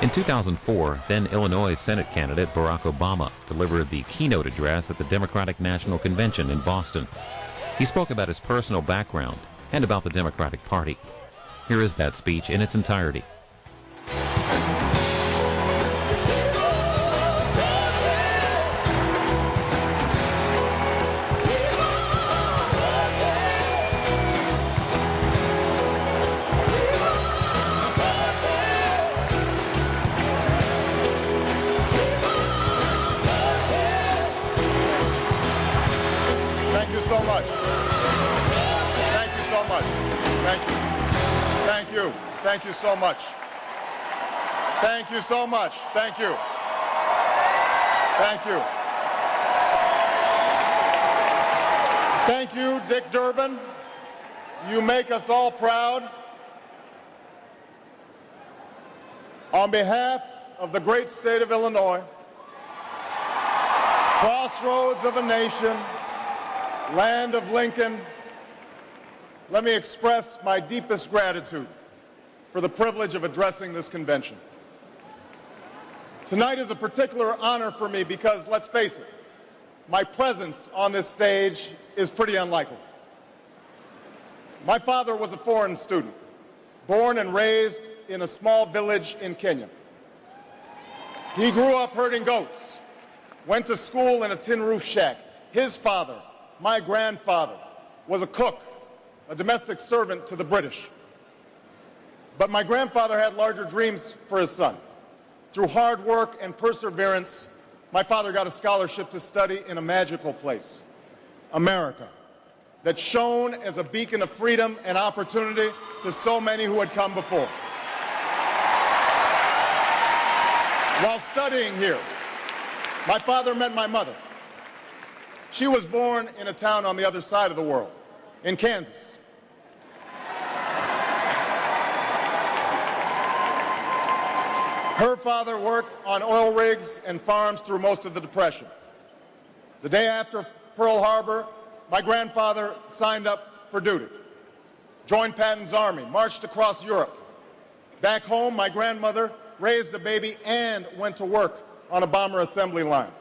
In 2004, then Illinois Senate candidate Barack Obama delivered the keynote address at the Democratic National Convention in Boston. He spoke about his personal background and about the Democratic Party. Here is that speech in its entirety. Thank you so much. Thank you so much. Thank you. Thank you. Thank you so much. Thank you so much. Thank you. Thank you. Thank you, Dick Durbin. You make us all proud. On behalf of the great state of Illinois, crossroads of a nation, land of Lincoln, let me express my deepest gratitude for the privilege of addressing this convention. Tonight is a particular honor for me because, let's face it, my presence on this stage is pretty unlikely. My father was a foreign student, born and raised in a small village in Kenya. He grew up herding goats, went to school in a tin roof shack. His father, my grandfather, was a cook, a domestic servant to the British. But my grandfather had larger dreams for his son. Through hard work and perseverance, my father got a scholarship to study in a magical place, America, that shone as a beacon of freedom and opportunity to so many who had come before. While studying here, my father met my mother. She was born in a town on the other side of the world, in Kansas. Her father worked on oil rigs and farms through most of the Depression. The day after Pearl Harbor, my grandfather signed up for duty, joined Patton's army, marched across Europe. Back home, my grandmother raised a baby and went to work on a bomber assembly line.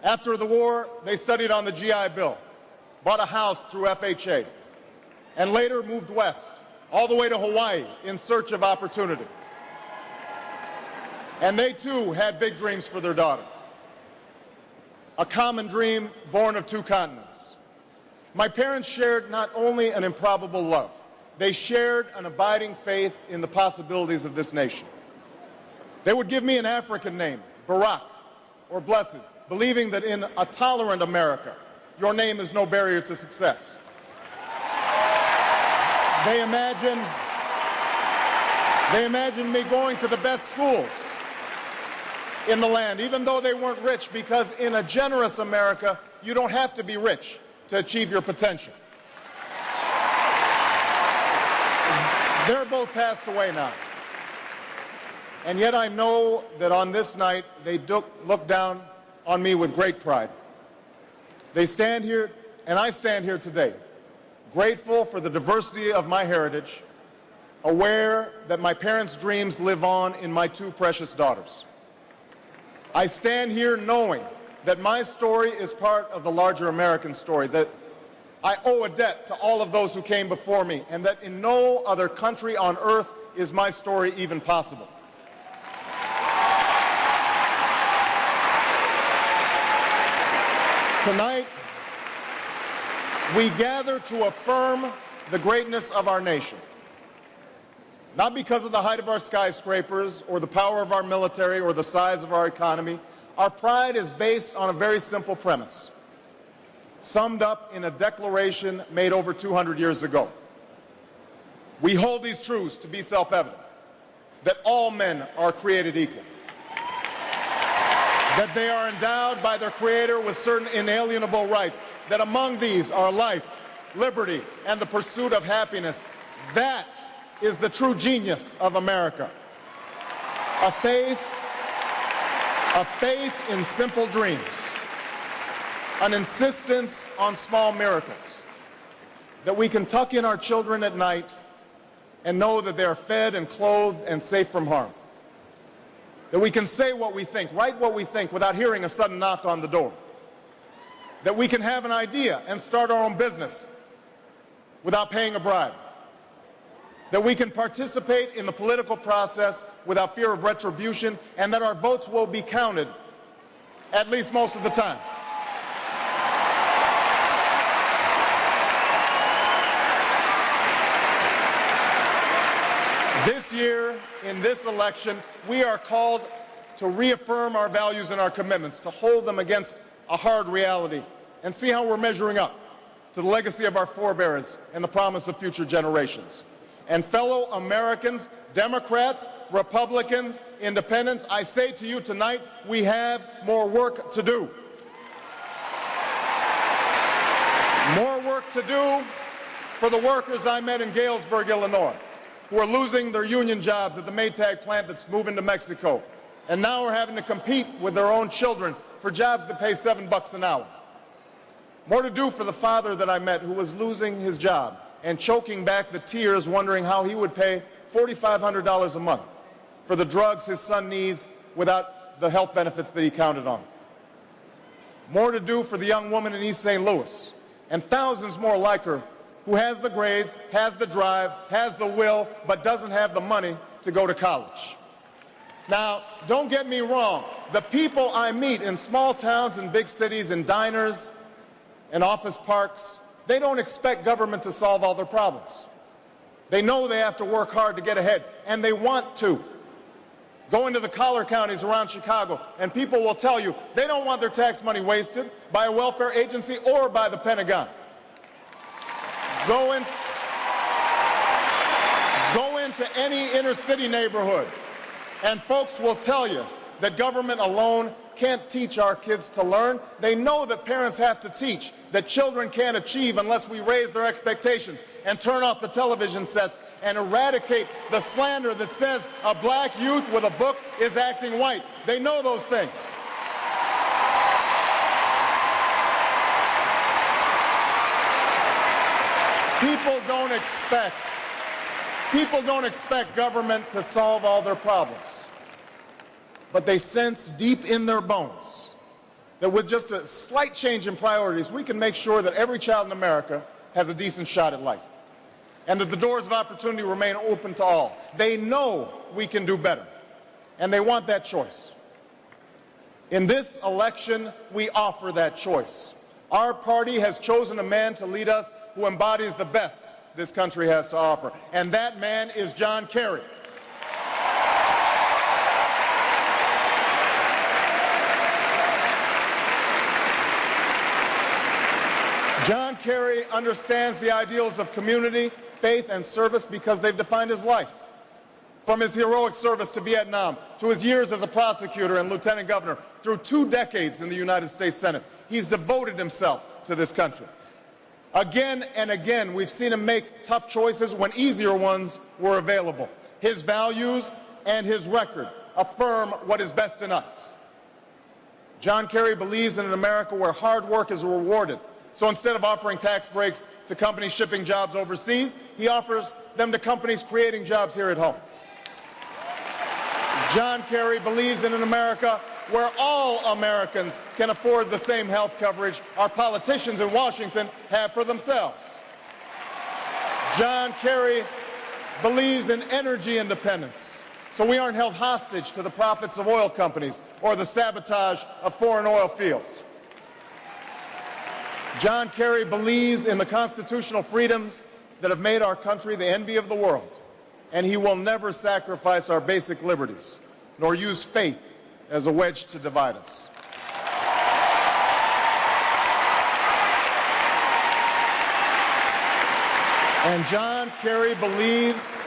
After the war, they studied on the GI Bill, bought a house through FHA, and later moved west, all the way to Hawaii in search of opportunity. And they too had big dreams for their daughter. A common dream born of two continents. My parents shared not only an improbable love, they shared an abiding faith in the possibilities of this nation. They would give me an African name, Barack, or Blessed, believing that in a tolerant America, your name is no barrier to success. They imagined me going to the best schools in the land, even though they weren't rich, because in a generous America, you don't have to be rich to achieve your potential. They're both passed away now. And yet I know that on this night, they look down on me with great pride. They stand here, and I stand here today, grateful for the diversity of my heritage, aware that my parents' dreams live on in my two precious daughters. I stand here knowing that my story is part of the larger American story, that I owe a debt to all of those who came before me, and that in no other country on earth is my story even possible. Tonight, we gather to affirm the greatness of our nation. Not because of the height of our skyscrapers or the power of our military or the size of our economy. Our pride is based on a very simple premise, summed up in a declaration made over 200 years ago. We hold these truths to be self-evident, that all men are created equal, that they are endowed by their Creator with certain inalienable rights, that among these are life, liberty, and the pursuit of happiness. That is the true genius of America. A faith in simple dreams, an insistence on small miracles, that we can tuck in our children at night and know that they are fed and clothed and safe from harm. That we can say what we think, write what we think without hearing a sudden knock on the door. That we can have an idea and start our own business without paying a bribe. That we can participate in the political process without fear of retribution, and that our votes will be counted, at least most of the time. This year, in this election, we are called to reaffirm our values and our commitments, to hold them against a hard reality, and see how we're measuring up to the legacy of our forebears and the promise of future generations. And fellow Americans, Democrats, Republicans, Independents, I say to you tonight, we have more work to do. More work to do for the workers I met in Galesburg, Illinois, who are losing their union jobs at the Maytag plant that's moving to Mexico, and now are having to compete with their own children for jobs that pay $7 an hour. More to do for the father that I met who was losing his job and choking back the tears, wondering how he would pay $4,500 a month for the drugs his son needs without the health benefits that he counted on. More to do for the young woman in East St. Louis, and thousands more like her, who has the grades, has the drive, has the will, but doesn't have the money to go to college. Now, don't get me wrong. The people I meet in small towns and big cities, in diners and office parks, they don't expect government to solve all their problems. They know they have to work hard to get ahead, and they want to. Go into the collar counties around Chicago, and people will tell you they don't want their tax money wasted by a welfare agency or by the Pentagon. Go into any inner city neighborhood, and folks will tell you that government alone can't teach our kids to learn. They know that parents have to teach, that children can't achieve unless we raise their expectations and turn off the television sets and eradicate the slander that says a black youth with a book is acting white. They know those things. People don't expect government to solve all their problems. But they sense deep in their bones that with just a slight change in priorities, we can make sure that every child in America has a decent shot at life, and that the doors of opportunity remain open to all. They know we can do better, and they want that choice. In this election, we offer that choice. Our party has chosen a man to lead us who embodies the best this country has to offer, and that man is John Kerry. John Kerry understands the ideals of community, faith, and service because they've defined his life. From his heroic service to Vietnam, to his years as a prosecutor and lieutenant governor, through 2 decades in the United States Senate, he's devoted himself to this country. Again and again, we've seen him make tough choices when easier ones were available. His values and his record affirm what is best in us. John Kerry believes in an America where hard work is rewarded. So instead of offering tax breaks to companies shipping jobs overseas, he offers them to companies creating jobs here at home. John Kerry believes in an America where all Americans can afford the same health coverage our politicians in Washington have for themselves. John Kerry believes in energy independence, so we aren't held hostage to the profits of oil companies or the sabotage of foreign oil fields. John Kerry believes in the constitutional freedoms that have made our country the envy of the world, and he will never sacrifice our basic liberties, nor use faith as a wedge to divide us. And John Kerry believes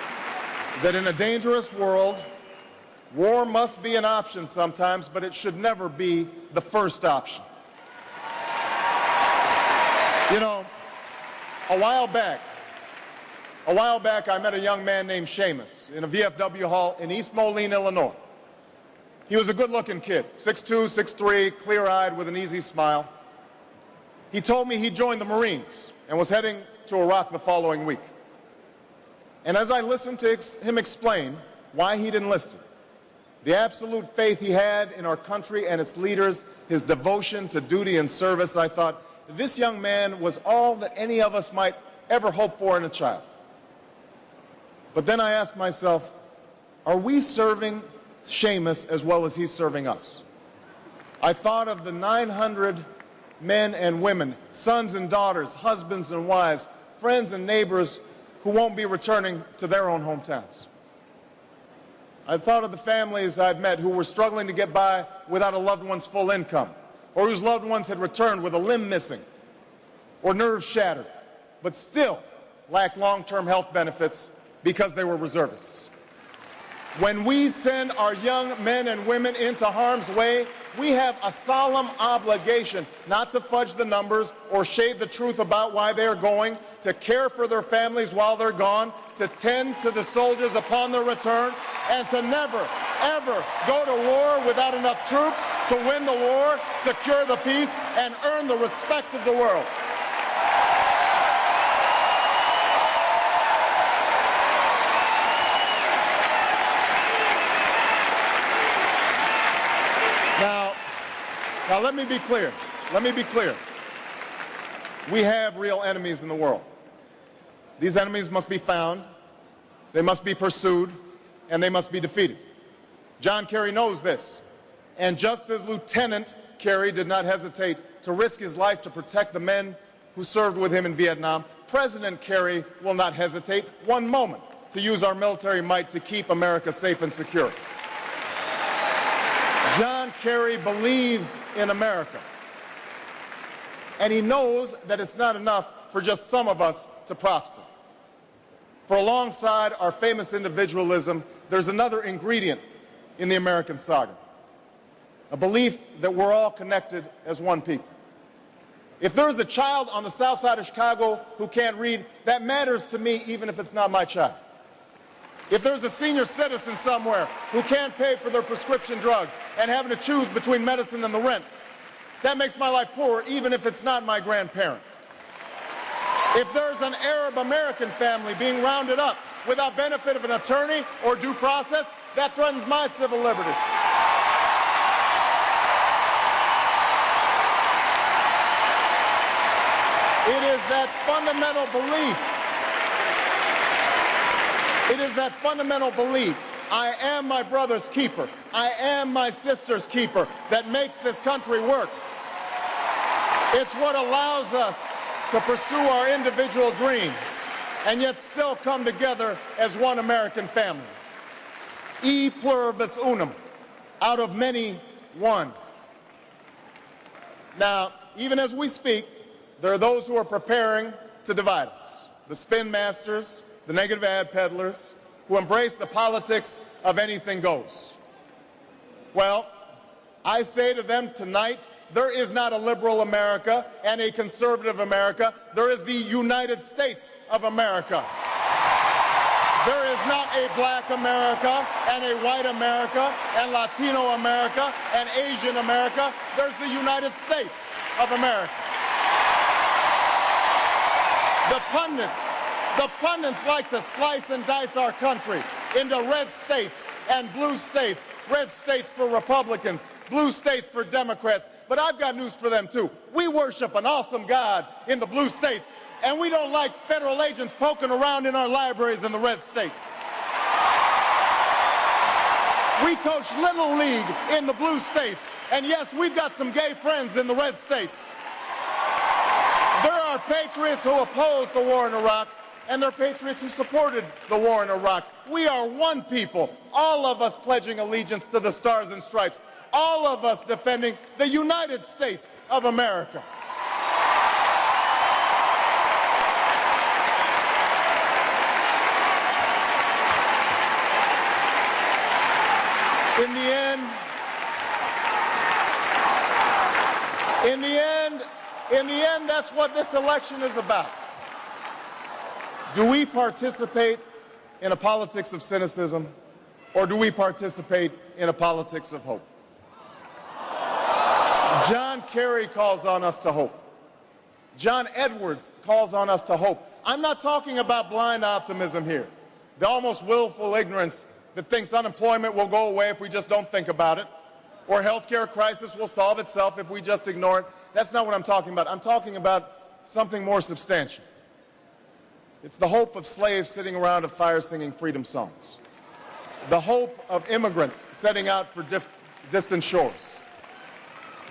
that in a dangerous world, war must be an option sometimes, but it should never be the first option. You know, a while back, I met a young man named Seamus in a VFW hall in East Moline, Illinois. He was a good-looking kid, 6'2", 6'3", clear-eyed with an easy smile. He told me he joined the Marines and was heading to Iraq the following week. And as I listened to him explain why he'd enlisted, the absolute faith he had in our country and its leaders, his devotion to duty and service, I thought, this young man was all that any of us might ever hope for in a child. But then I asked myself, are we serving Seamus as well as he's serving us? I thought of the 900 men and women, sons and daughters, husbands and wives, friends and neighbors who won't be returning to their own hometowns. I thought of the families I've met who were struggling to get by without a loved one's full income, or whose loved ones had returned with a limb missing or nerves shattered, but still lacked long-term health benefits because they were reservists. When we send our young men and women into harm's way, we have a solemn obligation not to fudge the numbers or shade the truth about why they are going, to care for their families while they're gone, to tend to the soldiers upon their return, and to never, ever go to war without enough troops to win the war, secure the peace, and earn the respect of the world. Now let me be clear. Let me be clear. We have real enemies in the world. These enemies must be found, they must be pursued, and they must be defeated. John Kerry knows this. And just as Lieutenant Kerry did not hesitate to risk his life to protect the men who served with him in Vietnam, President Kerry will not hesitate one moment to use our military might to keep America safe and secure. John Kerry believes in America, and he knows that it's not enough for just some of us to prosper. For alongside our famous individualism, there's another ingredient in the American saga, a belief that we're all connected as one people. If there is a child on the south side of Chicago who can't read, that matters to me even if it's not my child. If there's a senior citizen somewhere who can't pay for their prescription drugs and having to choose between medicine and the rent, that makes my life poor even if it's not my grandparent. If there's an Arab American family being rounded up without benefit of an attorney or due process, that threatens my civil liberties. It is that fundamental belief. It is that fundamental belief, I am my brother's keeper, I am my sister's keeper, that makes this country work. It's what allows us to pursue our individual dreams and yet still come together as one American family. E pluribus unum, out of many, one. Now, even as we speak, there are those who are preparing to divide us. The spin masters, the negative ad peddlers, who embrace the politics of anything goes. Well, I say to them tonight, there is not a liberal America and a conservative America. There is the United States of America. There is not a black America and a white America and Latino America and Asian America. There's the United States of America. The pundits like to slice and dice our country into red states and blue states, red states for Republicans, blue states for Democrats. But I've got news for them too. We worship an awesome God in the blue states, and we don't like federal agents poking around in our libraries in the red states. We coach Little League in the blue states, and yes, we've got some gay friends in the red states. There are patriots who opposed the war in Iraq, and there are patriots who supported the war in Iraq. We are one people, all of us pledging allegiance to the Stars and Stripes, all of us defending the United States of America. In the end, that's what this election is about. Do we participate in a politics of cynicism, or do we participate in a politics of hope? John Kerry calls on us to hope. John Edwards calls on us to hope. I'm not talking about blind optimism here, the almost willful ignorance that thinks unemployment will go away if we just don't think about it, or healthcare crisis will solve itself if we just ignore it. That's not what I'm talking about. I'm talking about something more substantial. It's the hope of slaves sitting around a fire singing freedom songs. The hope of immigrants setting out for distant shores.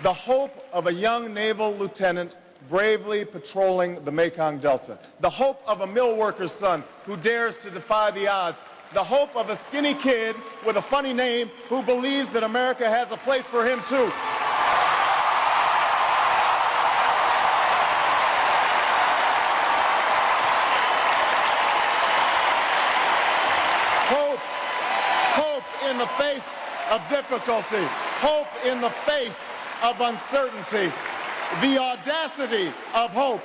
The hope of a young naval lieutenant bravely patrolling the Mekong Delta. The hope of a mill worker's son who dares to defy the odds. The hope of a skinny kid with a funny name who believes that America has a place for him too. Hope in the face of difficulty. Hope in the face of uncertainty. The audacity of hope.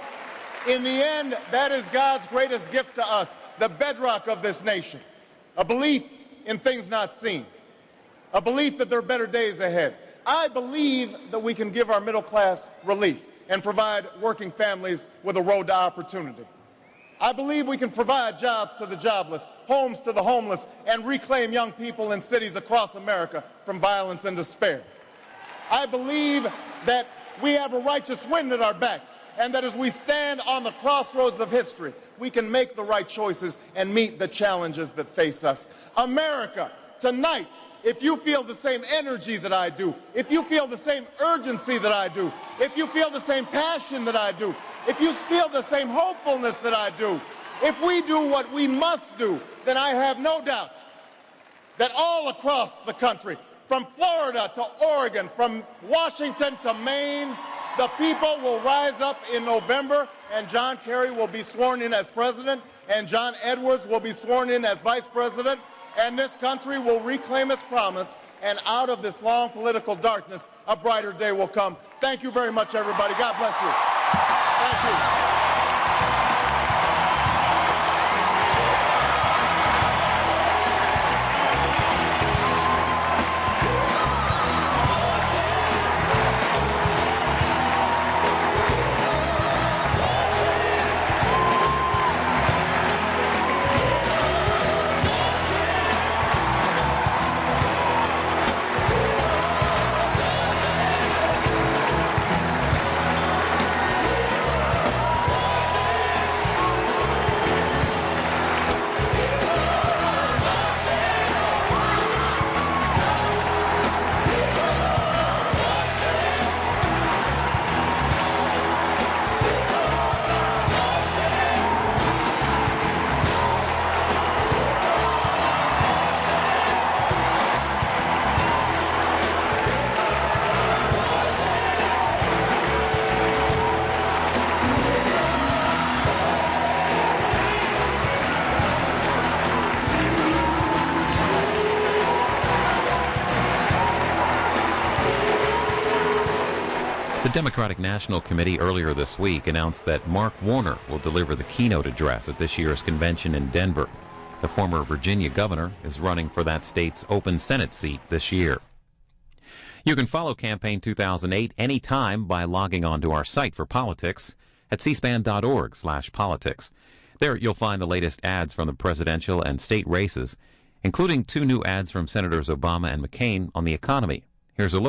In the end, that is God's greatest gift to us, the bedrock of this nation. A belief in things not seen. A belief that there are better days ahead. I believe that we can give our middle class relief and provide working families with a road to opportunity. I believe we can provide jobs to the jobless, homes to the homeless, and reclaim young people in cities across America from violence and despair. I believe that we have a righteous wind at our backs, and that as we stand on the crossroads of history, we can make the right choices and meet the challenges that face us. America, tonight, if you feel the same energy that I do, if you feel the same urgency that I do, if you feel the same passion that I do, if you feel the same hopefulness that I do, if we do what we must do, then I have no doubt that all across the country, from Florida to Oregon, from Washington to Maine, the people will rise up in November, and John Kerry will be sworn in as president, and John Edwards will be sworn in as vice president, and this country will reclaim its promise, and out of this long political darkness, a brighter day will come. Thank you very much, everybody. God bless you. Thank you. The Democratic National Committee earlier this week announced that Mark Warner will deliver the keynote address at this year's convention in Denver. The former Virginia governor is running for that state's open Senate seat this year. You can follow Campaign 2008 anytime by logging on to our site for politics at cspan.org/politics. There you'll find the latest ads from the presidential and state races, including 2 new ads from Senators Obama and McCain on the economy. Here's a look